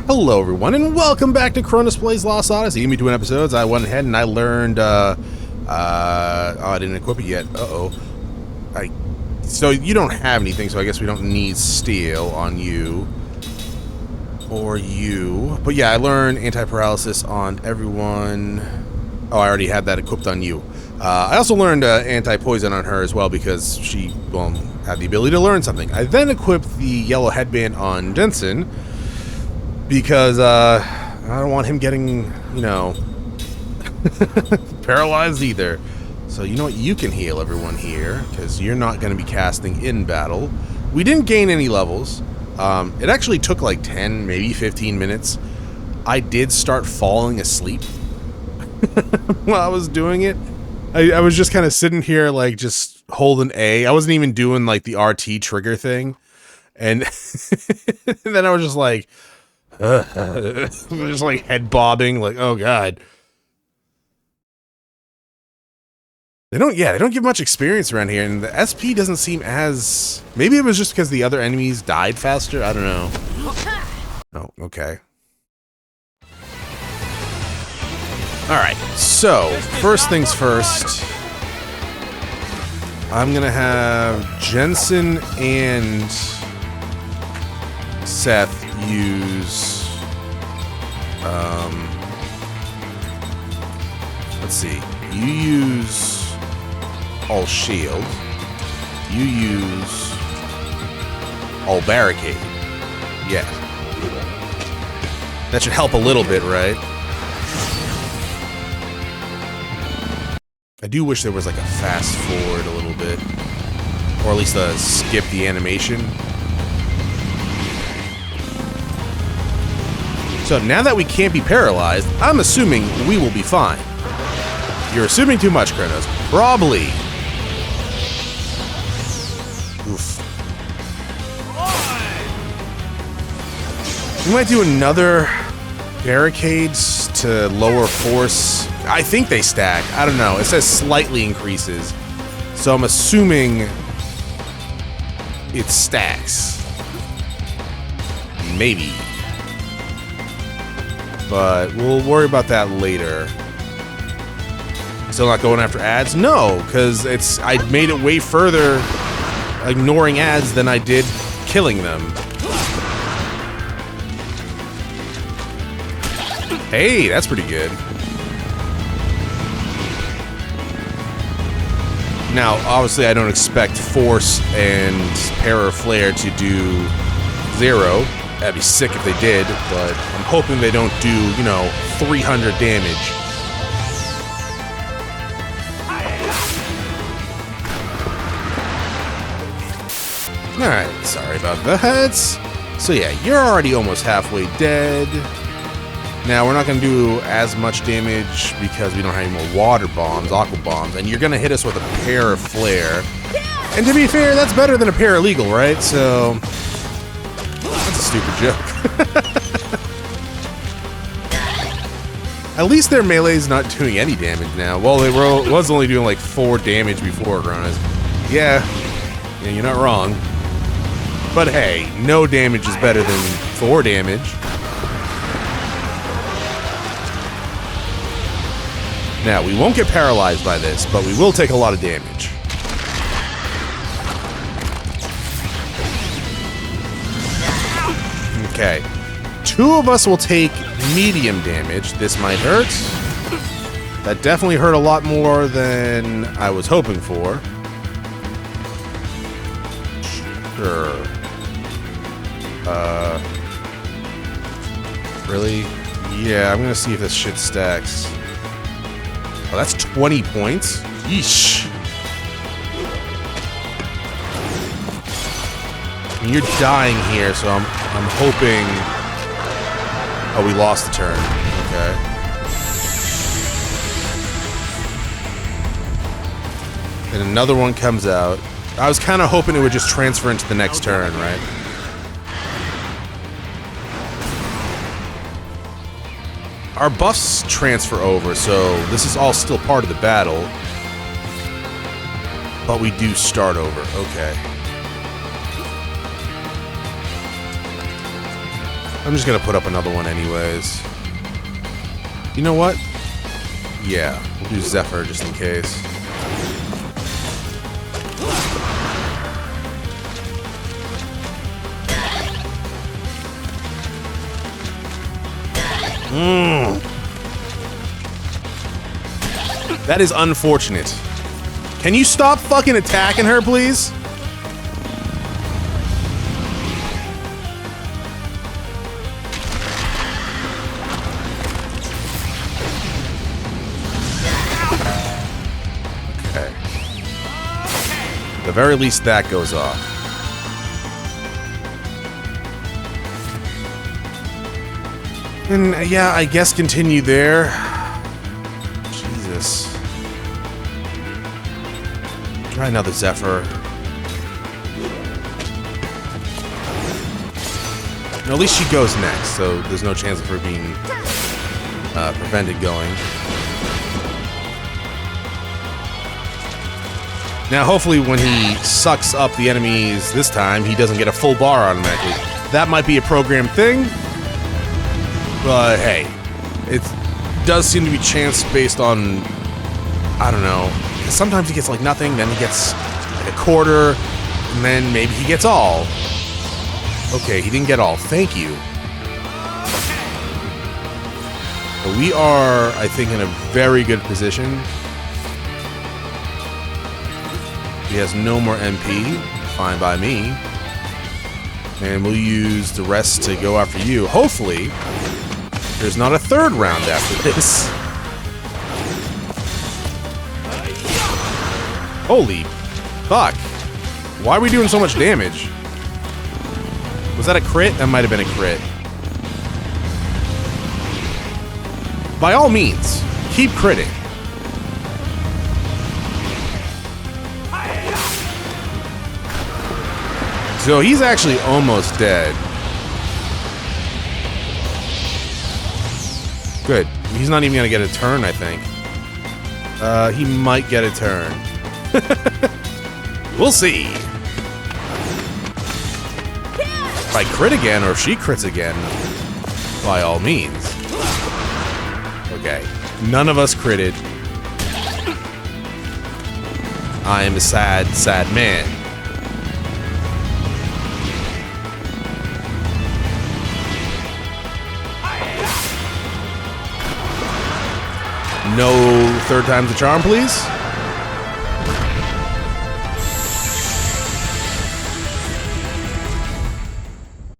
Hello everyone and welcome back to Chronos Plays Lost Odyssey. In between episodes I went ahead and I learned oh, I didn't equip it yet. So you don't have anything, so I guess we don't need steel on you or you. But yeah, I learned anti-paralysis on everyone. Oh, I already had that equipped on you. I also learned anti-poison on her as well because she, well, had the ability to learn something. I then equipped the yellow headband on Jensen because I don't want him getting, you know, paralyzed either. So you know what? You can heal everyone here because you're not going to be casting in battle. We didn't gain any levels. It actually took like 10, maybe 15 minutes. I did start falling asleep while I was doing it. I was just kind of sitting here like just holding A. I wasn't even doing like the RT trigger thing. And, and then I was just like, just like head bobbing, like, oh god. They don't give much experience around here, and the SP doesn't seem as... Maybe it was just because the other enemies died faster? I don't know. Oh, okay. Alright, so, first things first. I'm gonna have Jensen and Seth use... let's see. You use... all shield. You use all barricade. Yeah. That should help a little bit, right? I do wish there was like a fast forward a little bit. Or at least a skip the animation. So now that we can't be paralyzed, I'm assuming we will be fine. You're assuming too much, Chronos. Probably. Oof. We might do another barricades to lower force. I think they stack. I don't know. It says slightly increases. So I'm assuming it stacks. Maybe. But we'll worry about that later. Still not going after ads? No, because I made it way further ignoring ads than I did killing them. Hey, that's pretty good. Now, obviously I don't expect Force and Para Flare to do 0. That'd be sick if they did, but I'm hoping they don't do, you know, 300 damage. Alright, sorry about that. So yeah, you're already almost halfway dead. Now, we're not going to do as much damage because we don't have any more water bombs, aqua bombs, and you're going to hit us with a Para Flare. And to be fair, that's better than a paralegal, right? So, that's a stupid joke. At least their melee's not doing any damage now. Well, it was only doing like 4 damage before, Chronos. Yeah, you're not wrong. But hey, no damage is better than 4 damage. Now, we won't get paralyzed by this, but we will take a lot of damage. Okay. 2 of us will take medium damage. This might hurt. That definitely hurt a lot more than I was hoping for. Sure. Really? Yeah, I'm gonna see if this shit stacks. Oh, that's 20 points? Yeesh. I mean, you're dying here, so I'm hoping... Oh, we lost the turn. Okay. And another one comes out. I was kind of hoping it would just transfer into the next turn, right? Our buffs transfer over, so this is all still part of the battle. But we do start over. Okay. I'm just gonna put up another one anyways. You know what? Yeah, we'll do Zephyr just in case. That is unfortunate. Can you stop fucking attacking her, please? Okay. At the very least, that goes off. And yeah, I guess continue there. Jesus. Try another Zephyr. And at least she goes next, so there's no chance of her being prevented going. Now, hopefully when he sucks up the enemies this time, he doesn't get a full bar automatically. That might be a programmed thing, but hey, it does seem to be chance-based on, I don't know. Sometimes he gets like nothing, then he gets like a quarter, and then maybe he gets all. Okay, he didn't get all. Thank you. But we are, I think, in a very good position. He has no more MP. Fine by me. And we'll use the rest to go after you. Hopefully, there's not a third round after this. Holy fuck. Why are we doing so much damage? Was that a crit? That might have been a crit. By all means, keep critting. So he's actually almost dead. Good. He's not even gonna get a turn, I think. He might get a turn. We'll see. If I crit again, or if she crits again, by all means. Okay. None of us critted. I am a sad, sad man. No third time's the charm, please.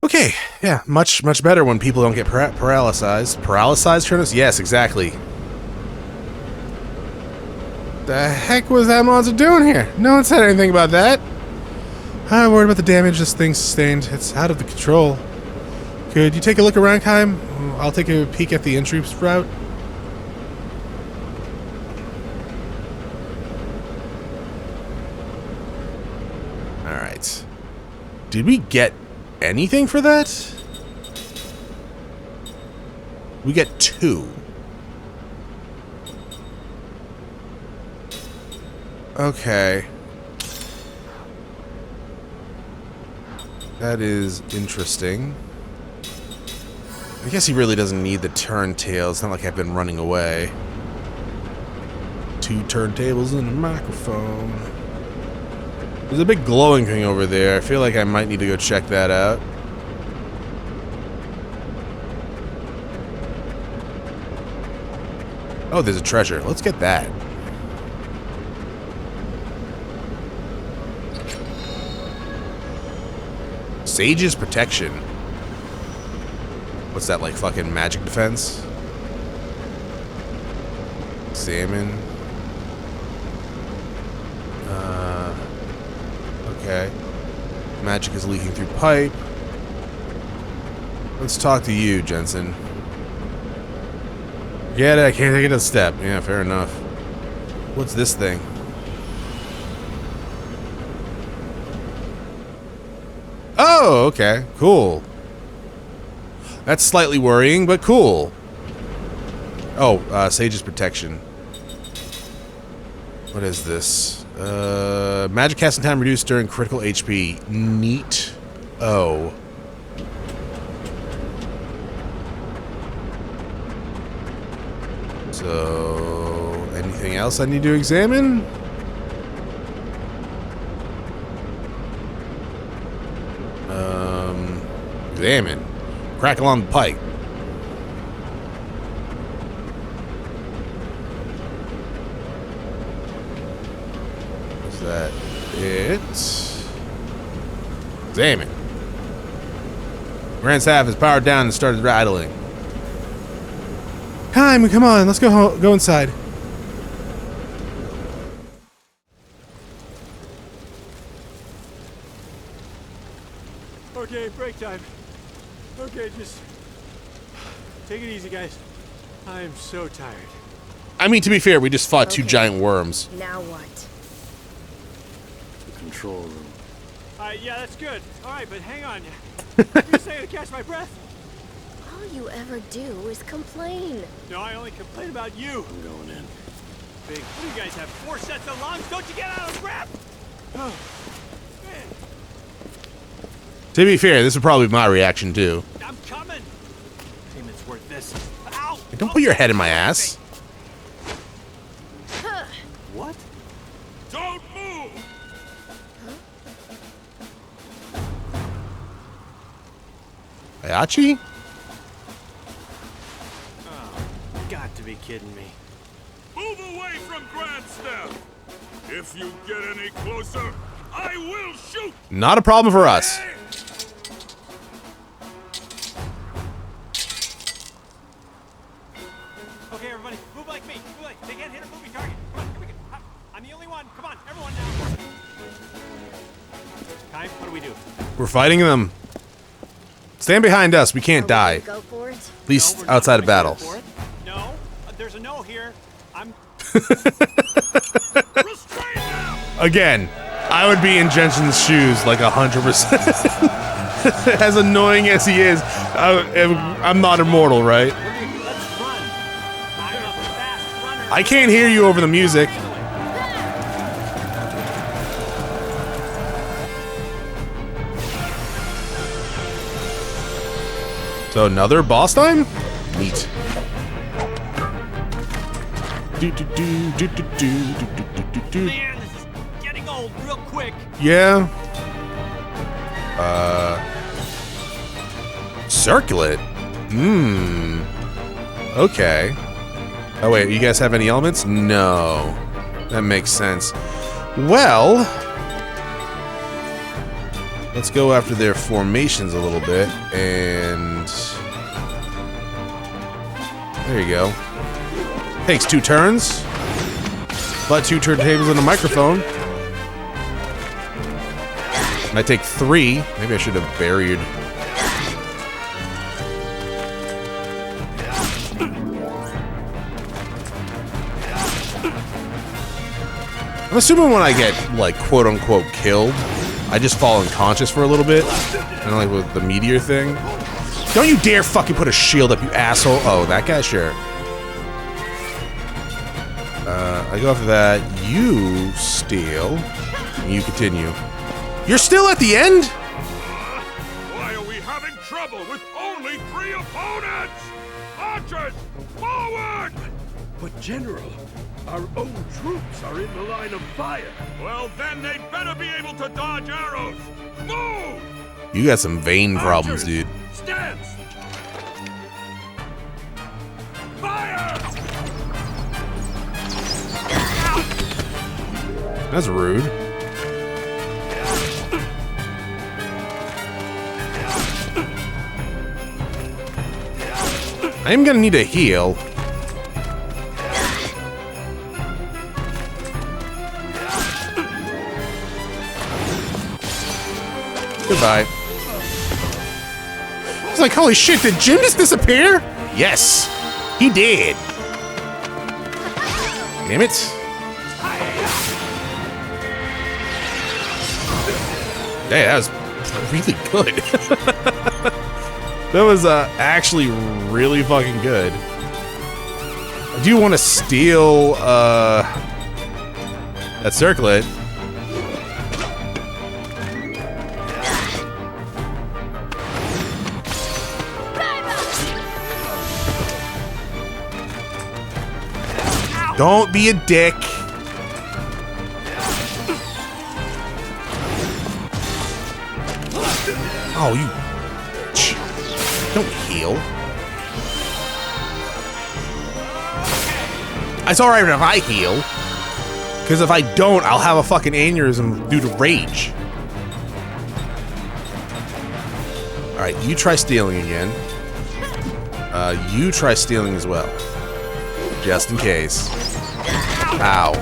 Okay, yeah, much better when people don't get paralyzed. Paralyzed, Chronos? Yes, exactly. The heck was that monster doing here? No one said anything about that. I'm worried about the damage this thing sustained. It's out of the control. Could you take a look around, Kaim? I'll take a peek at the entry route. Alright. Did we get anything for that? We get 2. Okay. That is interesting. I guess he really doesn't need the turntable. It's not like I've been running away. 2 turntables and a microphone. There's a big glowing thing over there. I feel like I might need to go check that out. Oh, there's a treasure. Let's get that. Sage's Protection. What's that, like fucking magic defense? Salmon. Okay. Magic is leaking through pipe. Let's talk to you, Jensen. Get it, I can't take it a step. Yeah, fair enough. What's this thing? Oh, okay. Cool. That's slightly worrying, but cool. Oh, Sage's Protection. What is this? Magic casting time reduced during critical HP. Neat. Oh. So, anything else I need to examine? Examine. Crack along the pipe. Is that it? Examine. Grand staff is powered down and started rattling. Kaim, come on, let's go inside. Okay, break time. Okay, just take it easy, guys. I am so tired. I mean, to be fair, we just fought two giant worms. Now what? The control room. Yeah, that's good. All right, but hang on. You say to catch my breath? All you ever do is complain. No, I only complain about you. I'm going in. Big, what do you guys have? 4 sets of lungs? Don't you get out of breath? Oh, man. To be fair, this would probably be my reaction too. I'm coming. Team, it's worth this. Ow! Hey, don't put your head in my ass. What? Don't move! Ayachi? Oh, got to be kidding me. Move away from Grand Staff! If you get any closer, I will shoot! Not a problem for us. Okay, everybody, move like me. Move like, they can't hit a moving target. Come on, here we go. I'm the only one. Come on, everyone now. Kaim, what do we do? We're fighting them. Stand behind us. We can't die. Go for it. At least No, we're not outside of gonna battles. go for it. No, there's a no here. I'm. Restrain them! Again, I would be in Jensen's shoes like 100%. As annoying as he is, I'm not immortal, right? Let's run. I'm a fast runner. I can't hear you over the music. So another boss time? Neat. Man, this is getting old real quick. Yeah. Circlet? Okay. Oh wait, you guys have any elements? No. That makes sense. Well, let's go after their formations a little bit, and there you go. Takes 2 turns, but 2 turntables and a microphone. And I take 3. Maybe I should have buried. I'm assuming when I get, like, quote-unquote killed, I just fall unconscious for a little bit. And like with the meteor thing. Don't you dare fucking put a shield up, you asshole. Oh, that guy? Sure. I go after that. You steal. You continue. You're still at the end? Why are we having trouble with only 3 opponents? Archers, forward! But General, our own troops are in the line of fire. Well, then they'd better be able to dodge arrows. Move! You got some vein problems, Archers, dude. Stance! Fire! That's rude. I'm gonna need a heal. Goodbye. I was like, holy shit, did Jim just disappear? Yes, he did. Damn it. Hey, that was really good. That was actually really fucking good. I do want to steal that circlet. Don't be a dick. Oh, you... Don't heal. It's alright if I heal. Because if I don't, I'll have a fucking aneurysm due to rage. Alright, you try stealing again. You try stealing as well. Just in case. Ow.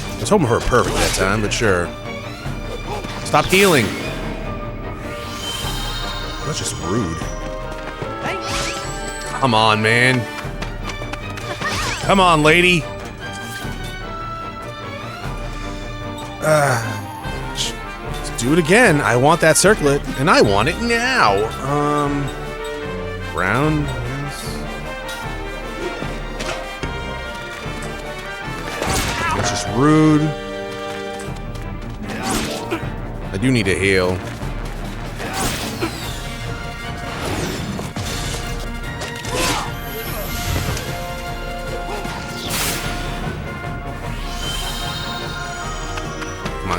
I was hoping for a perfect that time, but sure. Stop healing. That's just rude. Come on, man. Come on, lady. Let's do it again. I want that circlet, and I want it now. Brown. Yes. That's just rude. I do need to heal.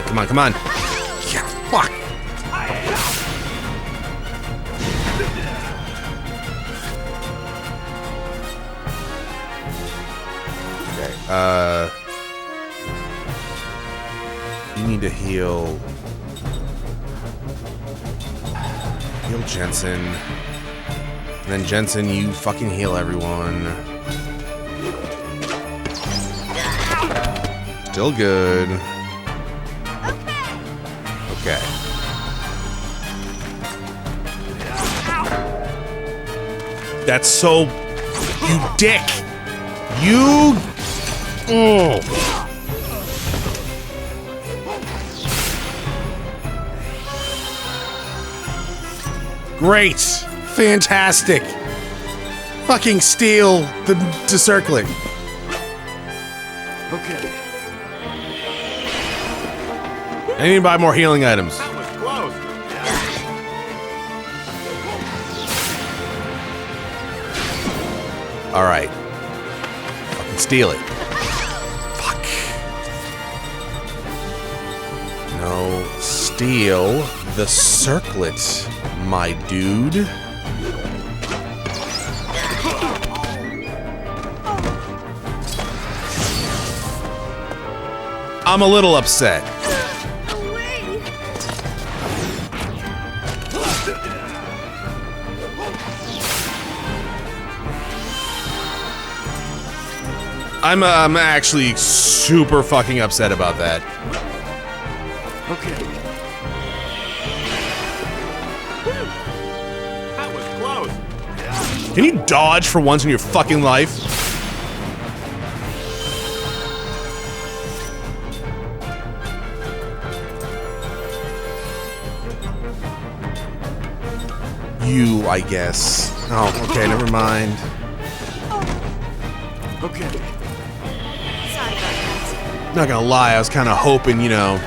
Come on, come on. Yeah, fuck. Okay, you need to heal. Heal Jensen. And then Jensen, you fucking heal everyone. Still good. Okay. That's so... You dick! You... Oh. Great! Fantastic! Fucking steal the circling. Okay. I need to buy more healing items. That was close. Alright. Fucking steal it. Fuck. No. Steal the circlet, my dude. I'm a little upset. I'm actually super fucking upset about that. Okay. That was close. Can you dodge for once in your fucking life? You, I guess. Oh, okay, never mind. Okay. Sorry about that. Not gonna lie, I was kind of hoping, you know.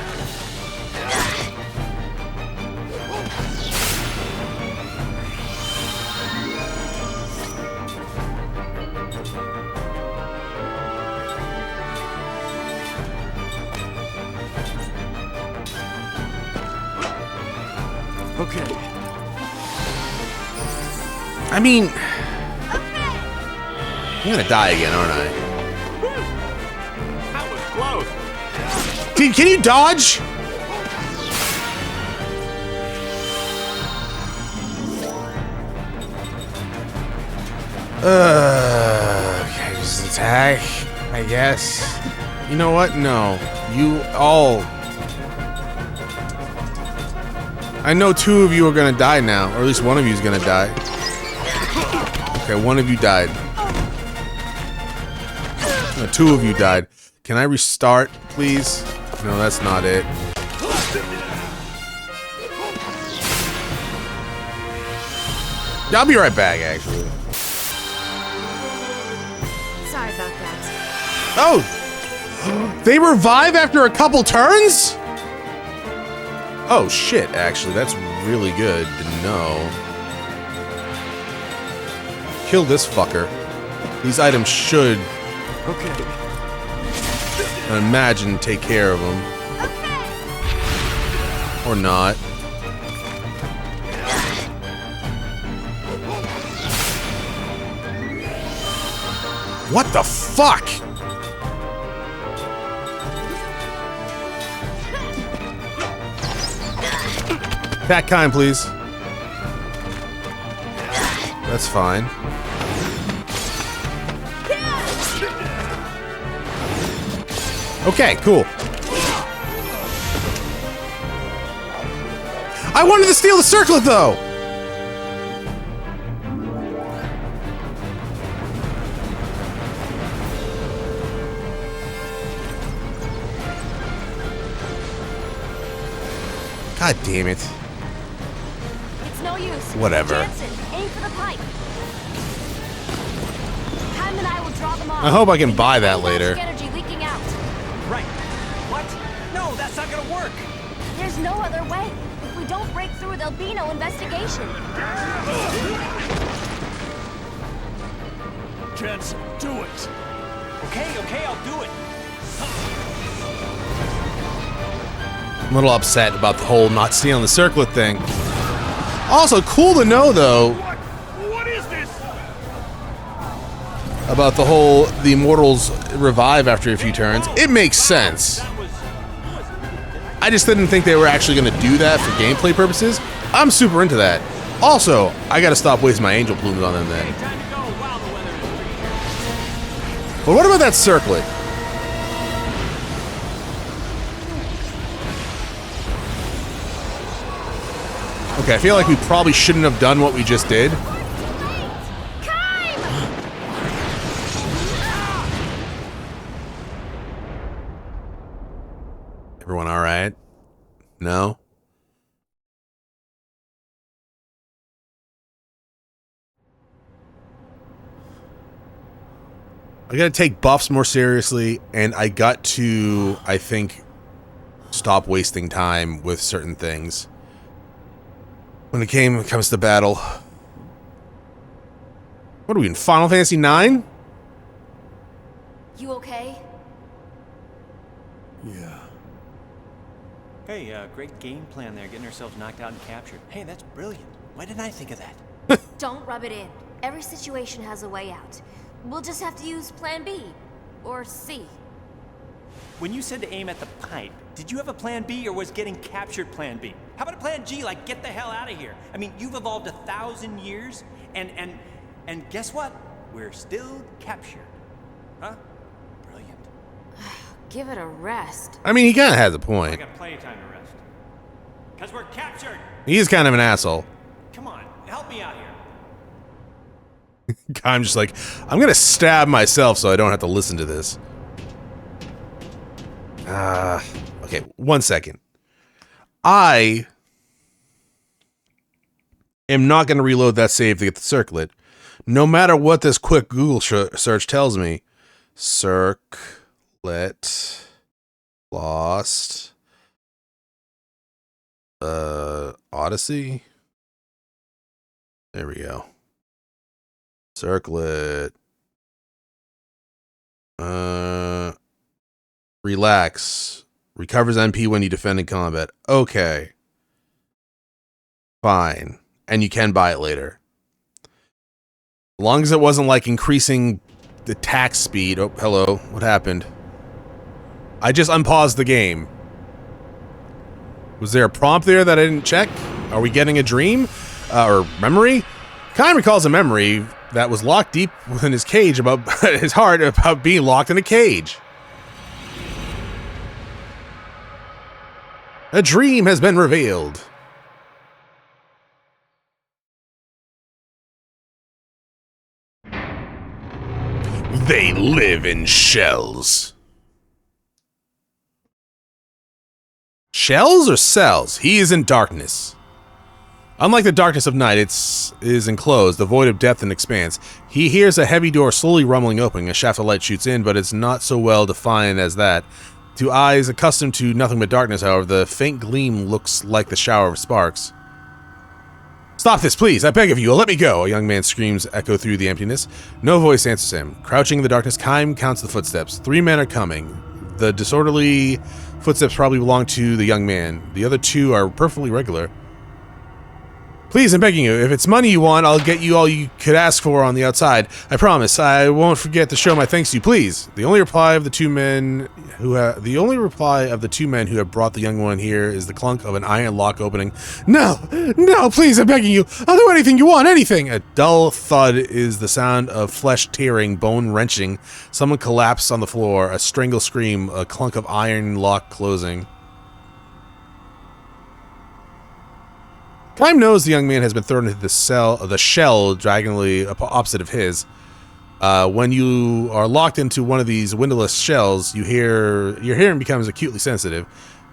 Okay. I mean, I'm gonna die again, aren't I? That was close. Dude, can you dodge? Okay, just attack, I guess. You know what? No. You all... I know two of you are gonna die now, or at least one of you is gonna die. Okay, one of you died. No, two of you died. Can I restart, please? No, that's not it. Yeah, I'll be right back, actually. Sorry about that. Oh! They revive after a couple turns? Oh shit, actually, that's really good to know. Kill this fucker. These items should, Okay. I imagine, take care of them. Or not. What the fuck? Pat Kaim, please. That's fine. Okay, cool. I wanted to steal the circlet, though! God damn it. It's no use. Whatever. Jansen, aim for the pipe. Kaim and I will draw them off. I hope I can buy that later. Energy leaking out. Right. What? No, that's not gonna work. There's no other way. If we don't break through, there'll be no investigation. Jansen, do it. Okay, I'll do it. I'm a little upset about the whole not stealing the circlet thing. Also, cool to know, though, What is this? about the immortals revive after a few turns. It makes sense. I just didn't think they were actually going to do that for gameplay purposes. I'm super into that. Also, I got to stop wasting my angel plumes on them then. Time to go while the weather is free. But what about that circlet? Okay, I feel like we probably shouldn't have done what we just did. Kaim! Everyone all right? No? I gotta take buffs more seriously, and I got to, I think, stop wasting time with certain things when it comes to battle. What are we in, Final Fantasy IX? You okay? Yeah. Hey, great game plan there, getting ourselves knocked out and captured. Hey, that's brilliant. Why didn't I think of that? Don't rub it in. Every situation has a way out. We'll just have to use Plan B. Or C. When you said to aim at the pipe, did you have a plan B or was getting captured plan B? How about a plan G, like get the hell out of here? I mean, you've evolved 1,000 years, and guess what? We're still captured. Huh? Brilliant. Give it a rest. I mean, he kind of has a I point. got plenty of time to rest. Because we're captured! He's kind of an asshole. Come on, help me out here. I'm just like, I'm gonna stab myself so I don't have to listen to this. Okay, 1 second. I am not gonna reload that save to get the circlet, no matter what this quick Google search tells me. Circlet Lost Odyssey. There we go. Circlet. Relax. Recovers MP when you defend in combat. Okay. Fine. And you can buy it later. As long as it wasn't like increasing the attack speed. Oh, hello. What happened? I just unpaused the game. Was there a prompt there that I didn't check? Are we getting a dream? Or memory? Kaim recalls a memory that was locked deep within his cage about his heart about being locked in a cage. A dream has been revealed. They live in shells. Shells or cells? He is in darkness. Unlike the darkness of night, it is enclosed, devoid of depth and expanse. He hears a heavy door slowly rumbling open. A shaft of light shoots in, but it's not so well defined as that. To eyes accustomed to nothing but darkness, however, the faint gleam looks like the shower of sparks. "Stop this, please! I beg of you! Let me go!" A young man's screams echo through the emptiness. No voice answers him. Crouching in the darkness, Kaim counts the footsteps. 3 men are coming. The disorderly footsteps probably belong to the young man. The other 2 are perfectly regular. "Please, I'm begging you. If it's money you want, I'll get you all you could ask for on the outside. I promise. I won't forget to show my thanks to you. Please." The only reply of the two men who have brought the young one here is the clunk of an iron lock opening. "No, no, please, I'm begging you. I'll do anything you want. Anything." A dull thud is the sound of flesh tearing, bone wrenching. Someone collapsed on the floor. A strangled scream. A clunk of iron lock closing. Kaim knows the young man has been thrown into the shell diagonally opposite of his. When you are locked into one of these windowless shells, your hearing becomes acutely sensitive.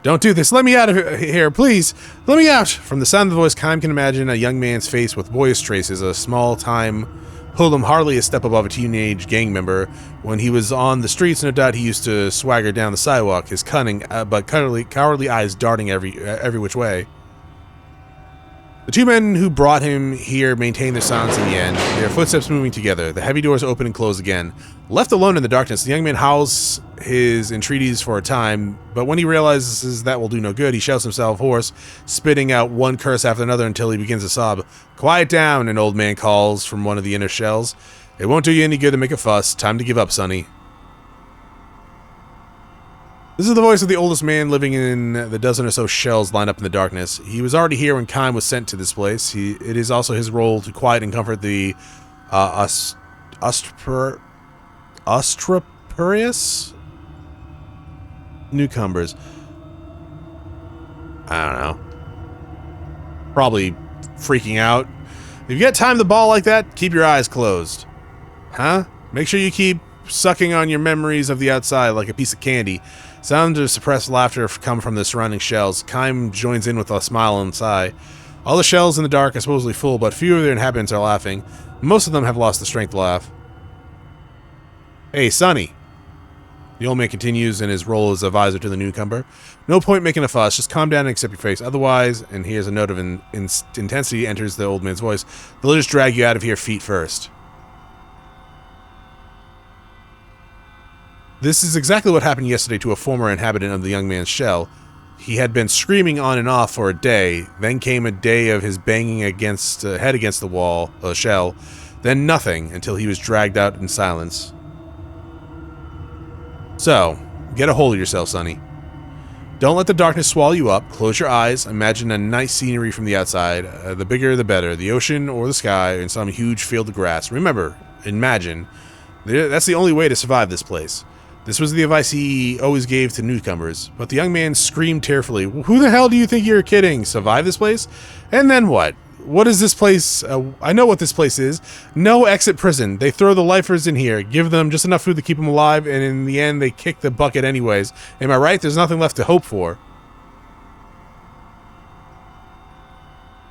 "Don't do this. Let me out of here, please. Let me out." From the sound of the voice, Kaim can imagine a young man's face with boyish traces, a small-time hoodlum hardly a step above a teenage gang member. When he was on the streets, no doubt he used to swagger down the sidewalk, his cunning but cowardly eyes darting every which way. The 2 men who brought him here maintain their silence in the end, their footsteps moving together. The heavy doors open and close again. Left alone in the darkness, the young man howls his entreaties for a time, but when he realizes that will do no good, he shouts himself hoarse, spitting out one curse after another until he begins to sob. "Quiet down," an old man calls from one of the inner shells. "It won't do you any good to make a fuss. Time to give up, sonny." This is the voice of the oldest man living in the dozen or so shells lined up in the darkness. He was already here when Kaim was sent to this place. It is also his role to quiet and comfort the Ostrapurius newcomers. I don't know. Probably freaking out. If you get time to ball like that, keep your eyes closed. Huh? Make sure you keep sucking on your memories of the outside like a piece of candy. Sounds of suppressed laughter come from the surrounding shells. Kaim joins in with a smile and sigh. All the shells in the dark are supposedly full, but few of their inhabitants are laughing. Most of them have lost the strength to laugh. "Hey, Sonny." The old man continues in his role as advisor to the newcomer. "No point making a fuss. Just calm down and accept your face. Otherwise," and here's a note of intensity enters the old man's voice, "they'll just drag you out of here feet first." This is exactly what happened yesterday to a former inhabitant of the young man's shell. He had been screaming on and off for a day, then came a day of his banging head against the shell, then nothing until he was dragged out in silence. So, get a hold of yourself, sonny. Don't let the darkness swallow you up. Close your eyes. Imagine a nice scenery from the outside. The bigger the better. The ocean or the sky and some huge field of grass. Remember, imagine. That's the only way to survive this place. This was the advice he always gave to newcomers, but the young man screamed tearfully, "Who the hell do you think you're kidding? Survive this place? And then what? What is this place? I know what this place is. No exit prison. They throw the lifers in here, give them just enough food to keep them alive, and in the end they kick the bucket anyways. Am I right? There's nothing left to hope for."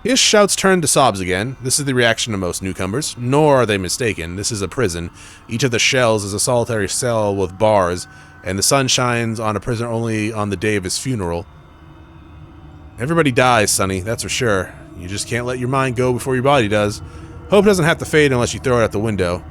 His shouts turned to sobs again. This is the reaction of most newcomers, nor are they mistaken. This is a prison. Each of the shells is a solitary cell with bars, and the sun shines on a prisoner only on the day of his funeral. Everybody dies, sonny, that's for sure. You just can't let your mind go before your body does. Hope doesn't have to fade unless you throw it out the window.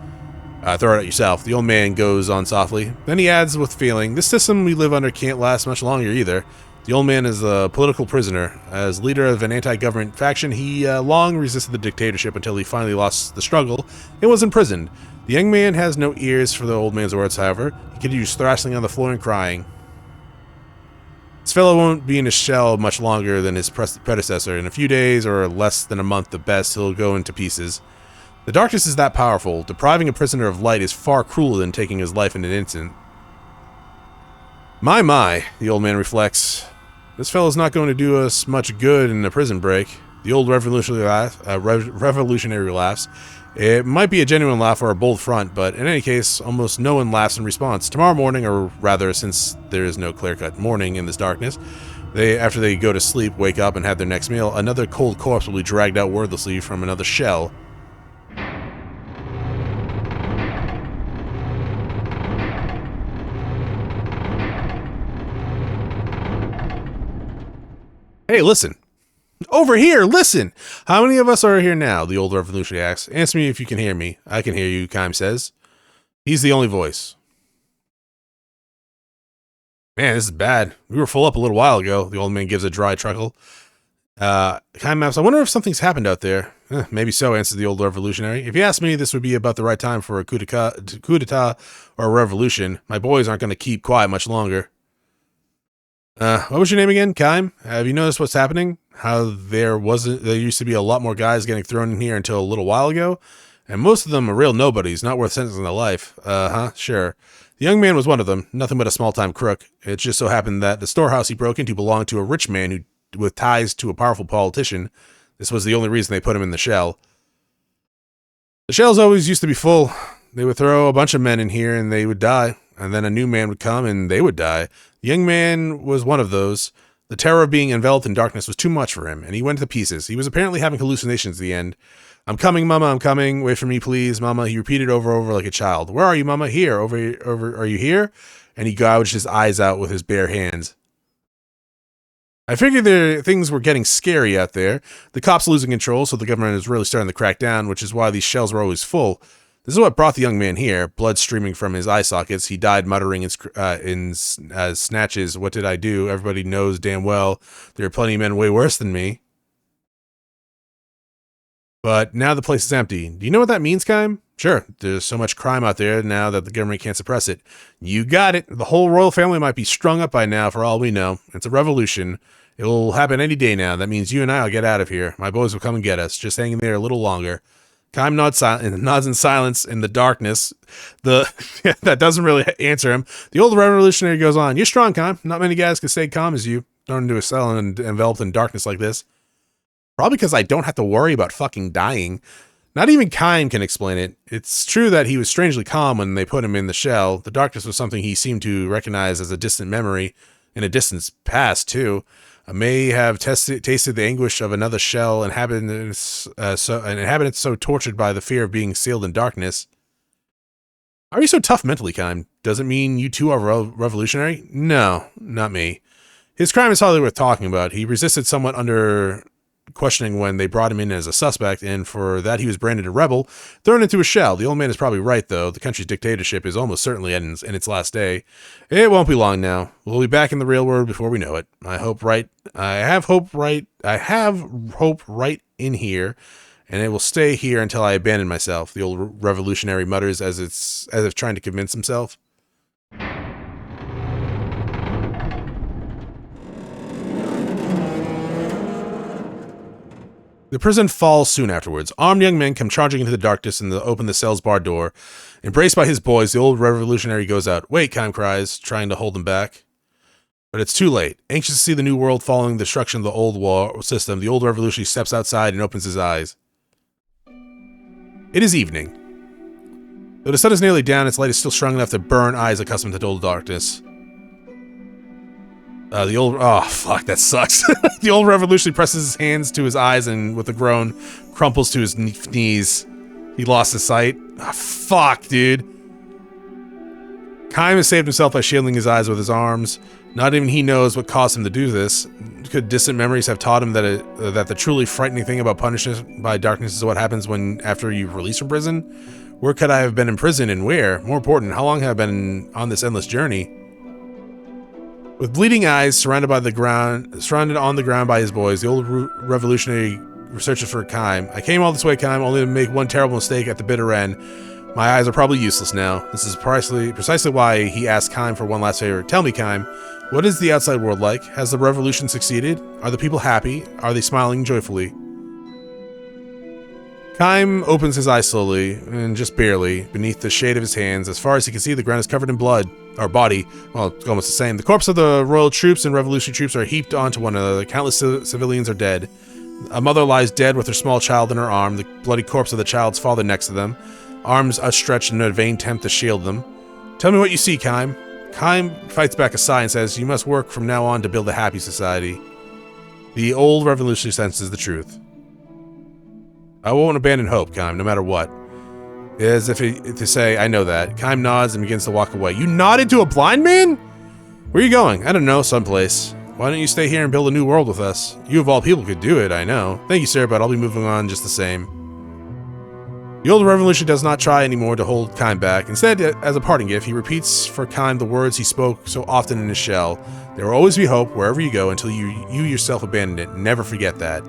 Throw it at yourself. The old man goes on softly. Then he adds with feeling, "This system we live under can't last much longer either." The old man is a political prisoner. As leader of an anti-government faction, he long resisted the dictatorship until he finally lost the struggle and was imprisoned. The young man has no ears for the old man's words, however. He continues thrashing on the floor and crying. This fellow won't be in his shell much longer than his predecessor. In a few days, or less than a month at best, he'll go into pieces. The darkness is that powerful. Depriving a prisoner of light is far crueler than taking his life in an instant. My, the old man reflects. This fellow's not going to do us much good in a prison break. The old revolutionary laughs. It might be a genuine laugh or a bold front, but in any case, almost no one laughs in response. Tomorrow morning, or rather, since there is no clear-cut morning in this darkness, After they go to sleep, wake up, and have their next meal, another cold corpse will be dragged out wordlessly from another shell. Hey, listen. Over here, listen! How many of us are here now? The old revolutionary asks. Answer me if you can hear me. I can hear you, Kaim says. He's the only voice. Man, this is bad. We were full up a little while ago. The old man gives a dry chuckle. Kaim asks, I wonder if something's happened out there. Maybe so, answers the old revolutionary. If you ask me, this would be about the right time for a coup d'etat or a revolution. My boys aren't going to keep quiet much longer. What was your name again, Kaim? Have you noticed what's happening? How there used to be a lot more guys getting thrown in here until a little while ago? And most of them are real nobodies, not worth sentencing to life. Sure. The young man was one of them, nothing but a small-time crook. It just so happened that the storehouse he broke into belonged to a rich man with ties to a powerful politician. This was the only reason they put him in the shell. The shells always used to be full. They would throw a bunch of men in here and they would die. And then a new man would come and they would die. The young man was one of those. The terror of being enveloped in darkness was too much for him, and he went to pieces. He was apparently having hallucinations at the end. I'm coming, Mama, I'm coming. Wait for me, please, Mama. He repeated over and over like a child. Where are you, Mama? Here, over, are you here? And he gouged his eyes out with his bare hands. I figured things were getting scary out there. The cops losing control, so the government is really starting to crack down, which is why these shells were always full. This is what brought the young man here, blood streaming from his eye sockets. He died muttering in snatches, what did I do? Everybody knows damn well there are plenty of men way worse than me. But now the place is empty. Do you know what that means, Kaim? Sure, there's so much crime out there now that the government can't suppress it. You got it. The whole royal family might be strung up by now for all we know. It's a revolution. It will happen any day now. That means you and I will get out of here. My boys will come and get us. Just hang in there a little longer. Kaim nods in silence in the darkness. That doesn't really answer him. The old revolutionary goes on. You're strong, Kaim. Not many guys can stay calm as you. Thrown into a cell and enveloped in darkness like this. Probably because I don't have to worry about fucking dying. Not even Kaim can explain it. It's true that he was strangely calm when they put him in the shell. The darkness was something he seemed to recognize as a distant memory. In a distant past, too. I may have tasted the anguish of another shell, inhabitants so tortured by the fear of being sealed in darkness. Are you so tough mentally, Kaim? Does it mean you too are revolutionary? No, not me. His crime is hardly worth talking about. He resisted somewhat under questioning when they brought him in as a suspect, and for that he was branded a rebel, thrown into a shell. The old man is probably right, though. The country's dictatorship is almost certainly in its last day. It won't be long now. We'll be back in the real world before we know it. I have hope right in here, and it will stay here until I abandon myself, the old revolutionary mutters as if trying to convince himself. The prison falls soon afterwards. Armed young men come charging into the darkness and open the cell's barred door. Embraced by his boys, the old revolutionary goes out. Wait, Kaim cries, trying to hold them back. But it's too late. Anxious to see the new world following the destruction of the old war system, the old revolutionary steps outside and opens his eyes. It is evening. Though the sun is nearly down, its light is still strong enough to burn eyes accustomed to total darkness. Oh, fuck, that sucks. The old revolutionary presses his hands to his eyes and, with a groan, crumples to his knees. He lost his sight. Oh, fuck, dude. Kaim has saved himself by shielding his eyes with his arms. Not even he knows what caused him to do this. Could distant memories have taught him that the truly frightening thing about punishment by darkness is what happens after you're released from prison? Where could I have been in prison and where? More important, how long have I been on this endless journey? With bleeding eyes, surrounded on the ground by his boys, the old revolutionary searches for Kaim. I came all this way, Kaim, only to make one terrible mistake at the bitter end. My eyes are probably useless now. This is precisely why he asked Kaim for one last favor. Tell me, Kaim, what is the outside world like? Has the revolution succeeded? Are the people happy? Are they smiling joyfully? Kaim opens his eyes slowly, and just barely, beneath the shade of his hands. As far as he can see, the ground is covered in blood. Or body. Well, it's almost the same. The corpses of the royal troops and revolutionary troops are heaped onto one another. Countless civilians are dead. A mother lies dead with her small child in her arm, the bloody corpse of the child's father next to them. Arms outstretched in a vain attempt to shield them. Tell me what you see, Kaim. Kaim fights back a sigh and says, "You must work from now on to build a happy society." The old revolutionary senses the truth. "I won't abandon hope, Kaim, no matter what." As if to say, "I know that." Kaim nods and begins to walk away. "You nodded to a blind man? Where are you going?" "I don't know, someplace." "Why don't you stay here and build a new world with us? You of all people could do it, I know." "Thank you, sir, but I'll be moving on just the same." The old revolution does not try anymore to hold Kaim back. Instead, as a parting gift, he repeats for Kaim the words he spoke so often in his shell. "There will always be hope wherever you go until you yourself abandon it. Never forget that."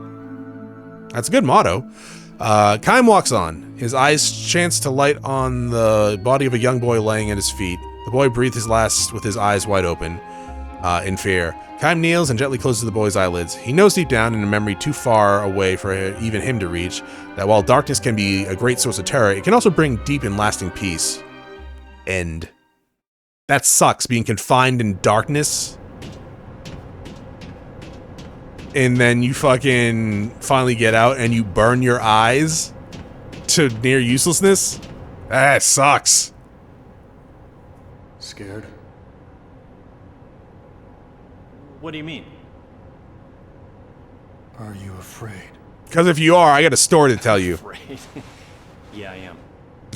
That's a good motto. Kaim walks on. His eyes chance to light on the body of a young boy laying at his feet. The boy breathed his last with his eyes wide open, in fear. Kaim kneels and gently closes the boy's eyelids. He knows deep down, in a memory too far away for even him to reach, that while darkness can be a great source of terror, it can also bring deep and lasting peace. End. That sucks, being confined in darkness. And then you fucking finally get out and you burn your eyes to near uselessness. That sucks. Scared? What do you mean? Are you afraid? Because if you are, I got a story to tell you. Afraid? Yeah, I am.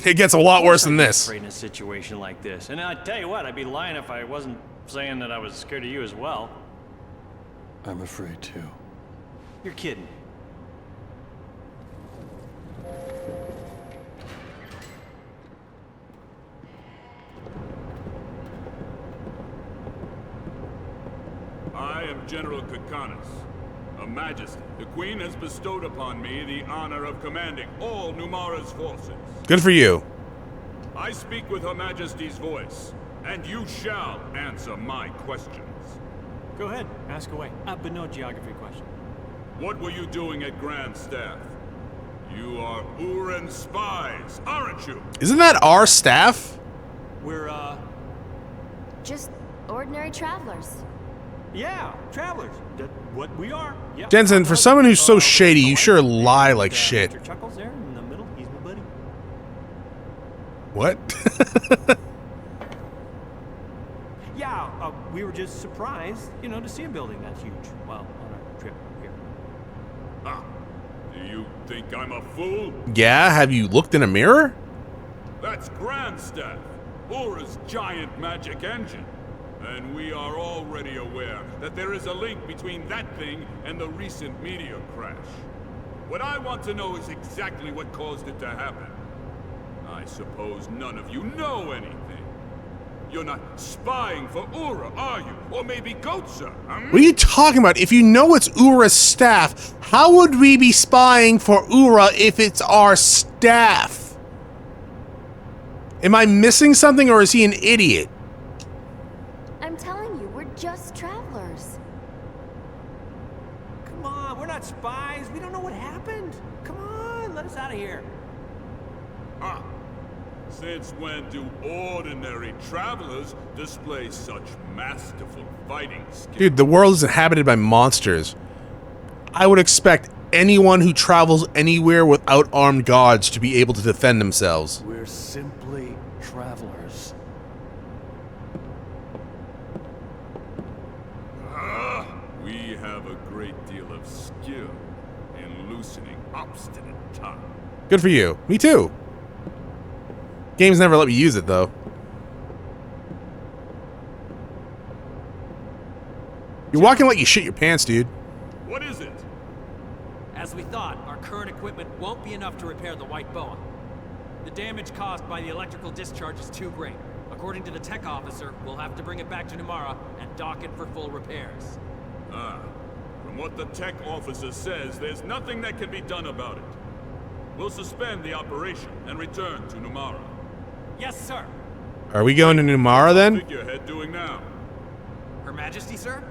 It gets a lot worse than this. Afraid in a situation like this. And I tell you what, I'd be lying if I wasn't saying that I was scared of you as well. I'm afraid too. You're kidding. I am General Kakanas, a majesty. The Queen has bestowed upon me the honor of commanding all Numara's forces. Good for you. I speak with Her Majesty's voice, and you shall answer my questions. Go ahead, ask away. But no geography question. What were you doing at Grand Staff? You are Uran spies, aren't you? Isn't that our staff? We're, Just ordinary travelers. yeah, travelers. That's what we are. Yeah. Jensen, for someone who's so shady, you sure lie like shit. Mr. Chuckles there in the middle, he's my buddy. What? Yeah, we were just surprised, you know, to see a building that huge while on our trip here. Ah, do you think I'm a fool? Yeah, have you looked in a mirror? That's Grand Staff, Ura's giant magic engine. And we are already aware that there is a link between that thing and the recent meteor crash. What I want to know is exactly what caused it to happen. I suppose none of you know anything. You're not spying for Ura, are you? Or maybe Goatsa, What are you talking about? If you know it's Ura's staff, how would we be spying for Ura if it's our staff? Am I missing something, or is he an idiot? I'm telling you, we're just travelers. Come on, we're not spies. We don't know what happened. Come on, let us out of here. Ah. Since when do ordinary travelers display such masterful fighting skills? Dude, the world is inhabited by monsters. I would expect anyone who travels anywhere without armed guards to be able to defend themselves. We're simply travelers. We have a great deal of skill in loosening obstinate tongue. Good for you. Me too. Games never let me use it, though. You're walking like you shit your pants, dude. What is it? As we thought, our current equipment won't be enough to repair the White Boa. The damage caused by the electrical discharge is too great. According to the tech officer, we'll have to bring it back to Numara and dock it for full repairs. From what the tech officer says, there's nothing that can be done about it. We'll suspend the operation and return to Numara. Yes, sir. Are we going to Numara then? Figurehead doing now? Her Majesty, sir?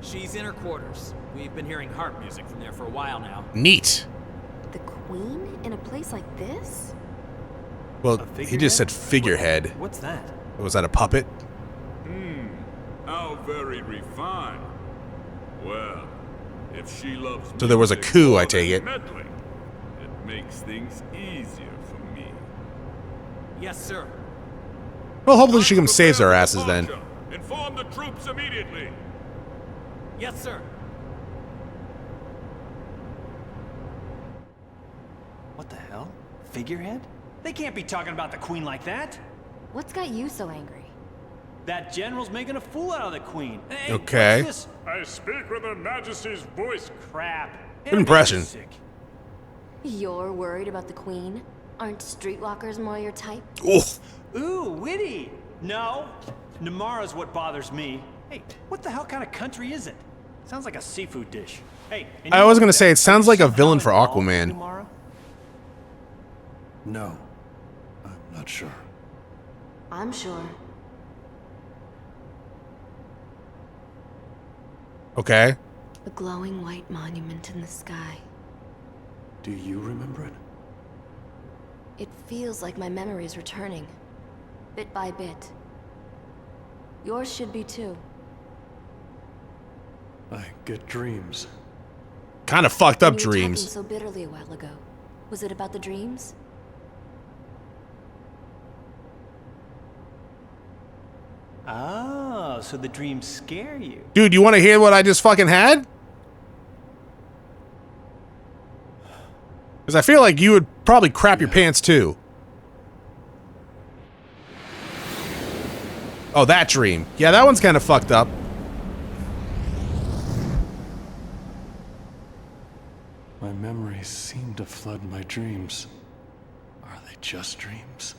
She's in her quarters. We've been hearing harp music from there for a while now. Neat. The Queen in a place like this? Well, he just said figurehead. What's that? Was that a puppet? How very refined. Well, if she loves So there was a music coup, more I take than it. meddling, it makes things easier for me. Yes, sir. Well, hopefully she comes saves our asses then. Inform the troops immediately. Yes, sir. What the hell? Figurehead? They can't be talking about the Queen like that. What's got you so angry? That general's making a fool out of the Queen. Hey, Okay. what's this? I speak with Her Majesty's voice. Crap. Good impression. Sick. You're worried about the Queen? Aren't streetwalkers more your type? Oof. Ooh, witty. No, Numara's what bothers me. Hey, what the hell kind of country is it? Sounds like a seafood dish. Hey, and I you was know gonna that- say, it are sounds you like a somehow villain for involved with Aquaman. Numara? No. I'm not sure. I'm sure. Okay. A glowing white monument in the sky. Do you remember it? It feels like my memory is returning. Bit by bit. Yours should be too. I get dreams. Kind of fucked up When you were talking dreams. so bitterly a while ago. Was it about the dreams? Oh, so the dreams scare you. Dude, you want to hear what I just fucking had? Because I feel like you would probably crap your pants too. Oh, that dream. Yeah, that one's kind of fucked up. My memories seem to flood my dreams. Are they just dreams?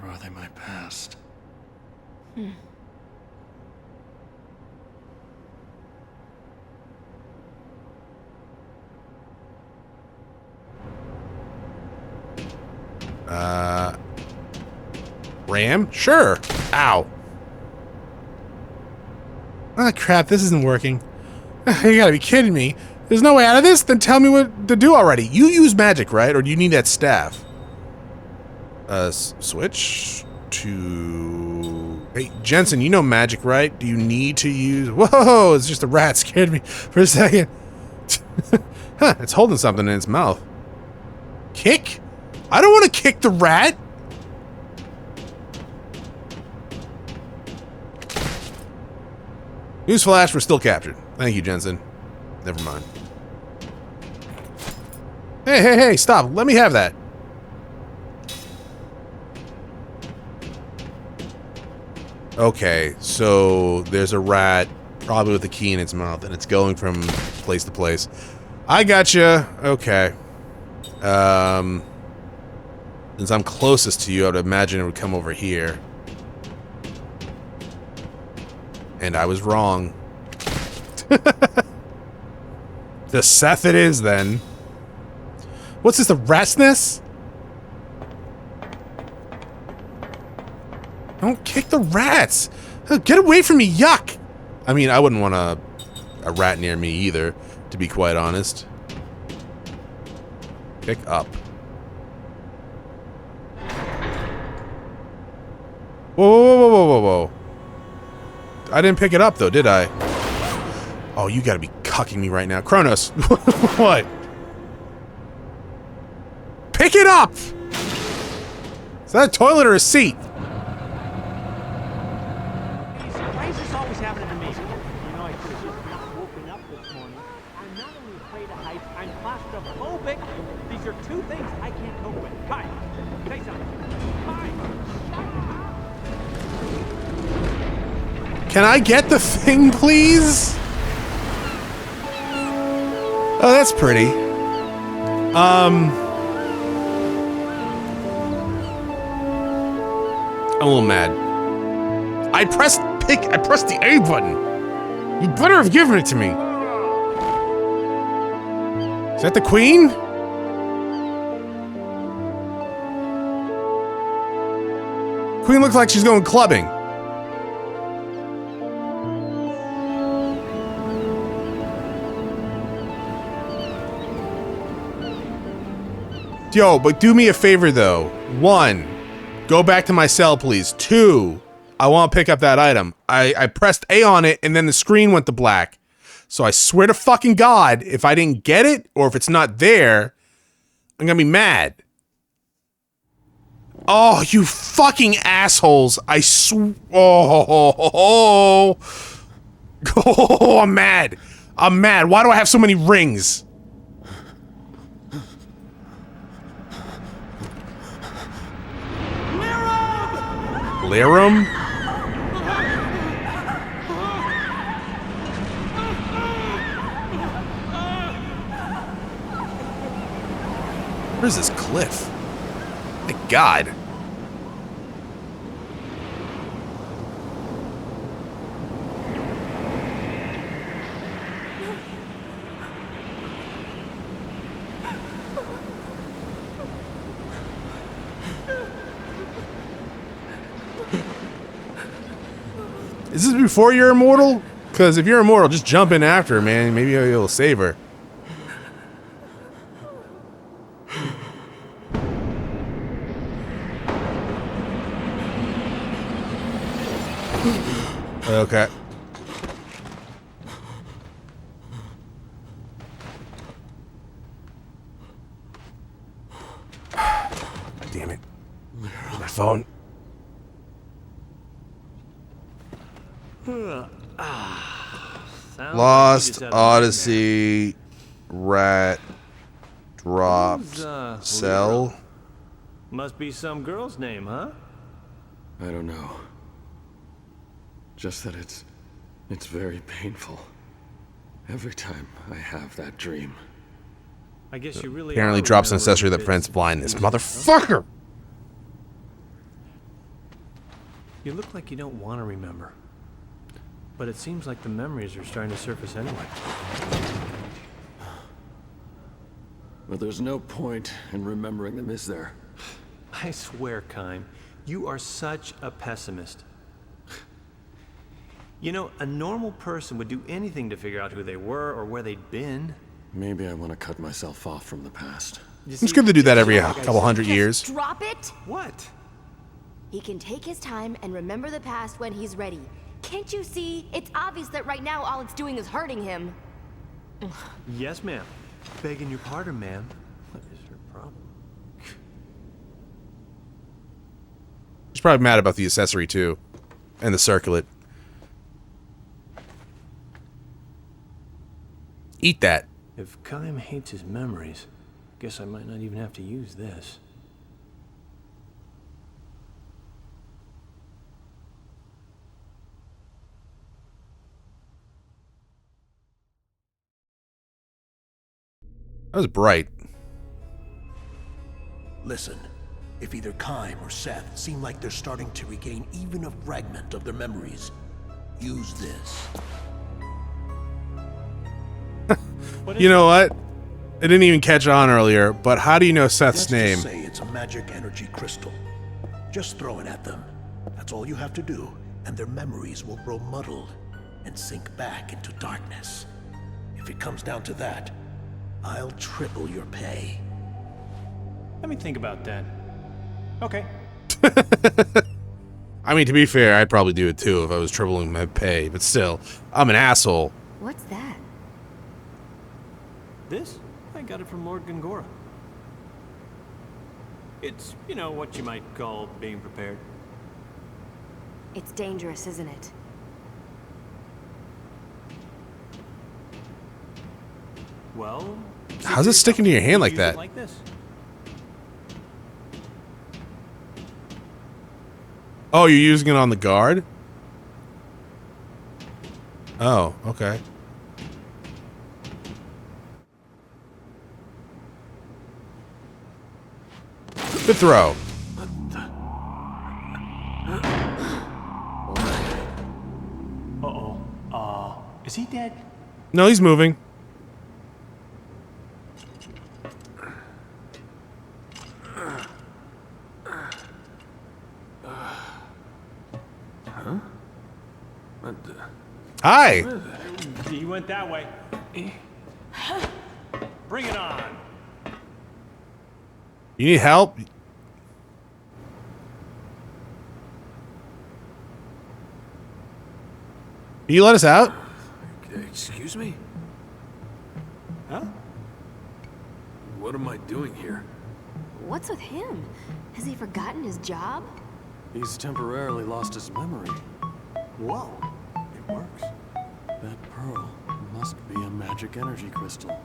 Or are they my past? Ram? Sure. Ow. Ah, crap, this isn't working. You gotta be kidding me. There's no way out of this? Then tell me what to do already. You use magic, right? Or do you need that staff? Switch to... Hey, Jensen, you know magic, right? Do you need to use... Whoa, it's just a rat. Scared me for a second. Huh, it's holding something in its mouth. Kick? I don't want to kick the rat. Newsflash, we're still captured. Thank you, Jensen. Never mind. Hey, hey, hey, stop. Let me have that. Okay, so there's a rat, probably with a key in its mouth, and it's going from place to place. I gotcha. Okay. Since I'm closest to you, I would imagine it would come over here. And I was wrong. The Seth it is, then. What's this, a rat's nest? Don't kick the rats! Get away from me, yuck! I mean, I wouldn't want a rat near me either, to be quite honest. Pick up. Whoa, whoa, whoa, whoa, whoa, whoa. I didn't pick it up, though, did I? Oh, you gotta be cucking me right now. Chronos, what? Pick it up! Is that a toilet or a seat? Why is this always happening to me? You know, I could have just not woken up this morning. I'm not only afraid of heights, I'm claustrophobic. These are two things I can't cope with. Kai, say something. Kai, Can I get the thing, please? Oh, that's pretty. I'm a little mad. I pressed the A button. You better have given it to me. Is that the Queen? Queen looks like she's going clubbing. Yo, but do me a favor though. 1, go back to my cell, please. 2, I want to pick up that item. I pressed A on it and then the screen went to black. So I swear to fucking God, if I didn't get it or if it's not there, I'm gonna be mad. Oh, you fucking assholes. Oh, I'm mad. I'm mad. Why do I have so many rings? Lirum? Where's this cliff? My God. Is this before you're immortal? Because if you're immortal, just jump in after her, man. Maybe you'll save her. Okay. Damn it. My phone. Lost Odyssey. Rat. Dropped. Cell. Must be some girl's name, huh? I don't know. Just that it's very painful. Every time I have that dream. I guess you really Apparently drops an accessory that prevents blindness. Motherfucker! You look like you don't want to remember. But it seems like the memories are starting to surface anyway. But there's no point in remembering them, is there? I swear, Kaim, you are such a pessimist. You know, a normal person would do anything to figure out who they were or where they'd been. Maybe I want to cut myself off from the past. It's good to do that every couple hundred years. Drop it! What? He can take his time and remember the past when he's ready. Can't you see? It's obvious that right now all it's doing is hurting him. Yes, ma'am. Begging your pardon, ma'am. What is your problem? He's probably mad about the accessory, too. And the circlet. Eat that. If Kaim hates his memories, guess I might not even have to use this. That was bright. Listen, if either Kaim or Seth seem like they're starting to regain even a fragment of their memories, use this. You know what? I didn't even catch on earlier, but how do you know Seth's name? Let's just say it's a magic energy crystal. Just throw it at them. That's all you have to do, and their memories will grow muddled and sink back into darkness. If it comes down to that, I'll triple your pay. Let me think about that. Okay. I mean, to be fair, I'd probably do it too if I was tripling my pay, but still, I'm an asshole. What's that? This? I got it from Lord Gongora. It's, you know, what you might call being prepared. It's dangerous, isn't it? Well, How's it sticking to your hand like that? Like this. Oh, you're using it on the guard? Oh, okay. Good throw. Uh-oh. Is he dead? No, he's moving. Hi. He went that way. Bring it on. You need help? Can you let us out? Excuse me? Huh? What am I doing here? What's with him? Has he forgotten his job? He's temporarily lost his memory. Whoa, it works. That pearl must be a magic energy crystal.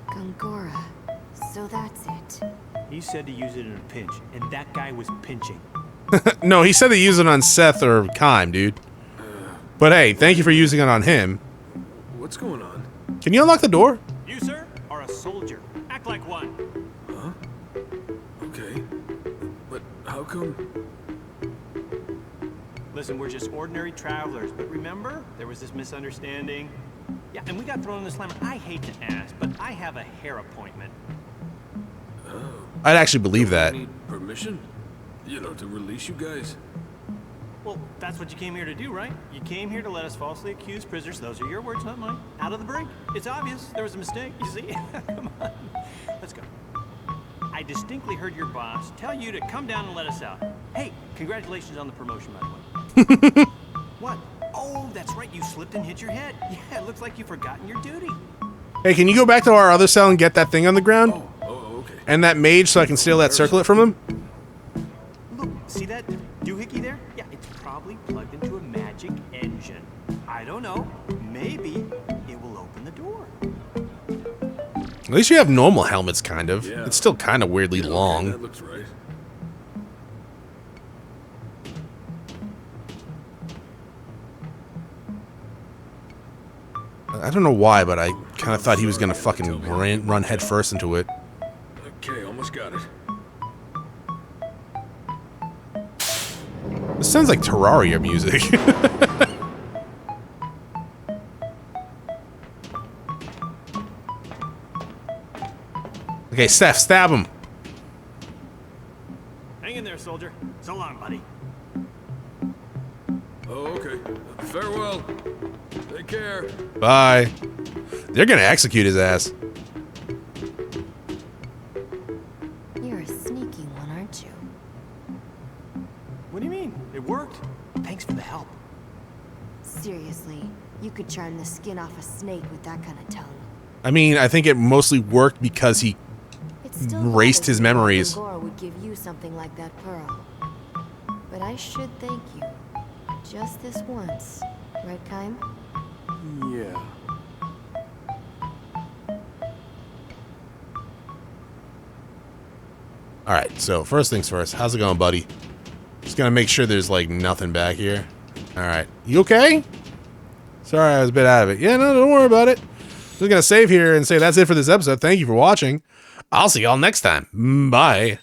Gongora. So that's it. He said to use it in a pinch, and that guy was pinching. No, he said to use it on Seth or Kaim, dude. But hey, thank you for using it on him. What's going on? Can you unlock the door? You, sir, are a soldier. Act like one. Huh? Okay. But how come? Listen, we're just ordinary travelers, but remember, there was this misunderstanding. Yeah, and we got thrown in the slammer. I hate to ask, but I have a hair appointment. I'd actually believe that. Need permission? You know, to release you guys? Well, that's what you came here to do, right? You came here to let us falsely accuse prisoners. Those are your words, not mine. Out of the brig. It's obvious. There was a mistake. You see? Come on. Let's go. I distinctly heard your boss tell you to come down and let us out. Hey, congratulations on the promotion, by the way. What? Oh, that's right. You slipped and hit your head. Yeah, it looks like you've forgotten your duty. Hey, can you go back to our other cell and get that thing on the ground? Oh, okay. And that mage so I can steal that circlet from him? Look, see that doohickey there? Yeah, it's probably plugged into a magic engine. I don't know. Maybe it will open the door. At least you have normal helmets, kind of. Yeah. It's still kind of weirdly Okay, long. that looks right. I don't know why, but I kind of thought he was going to fucking run head first into it. Okay, almost got it. This sounds like Terraria music. Okay, Steph, stab him. Hang in there, soldier. So long, buddy. Oh, okay. Farewell. Take care. Bye. They're going to execute his ass. You're a sneaky one, aren't you? What do you mean? It worked. Thanks for the help. Seriously, you could charm the skin off a snake with that kind of tongue. I mean, I think it mostly worked because he It's still erased his bothers me that memories. Gongora would give you something like that pearl. But I should thank you. Just this once. Right, Kaim? Yeah. Alright, so first things first. How's it going, buddy? Just gonna make sure there's, like, nothing back here. Alright. You okay? Sorry, I was a bit out of it. Yeah, no, don't worry about it. Just gonna save here and say that's it for this episode. Thank you for watching. I'll see y'all next time. Bye.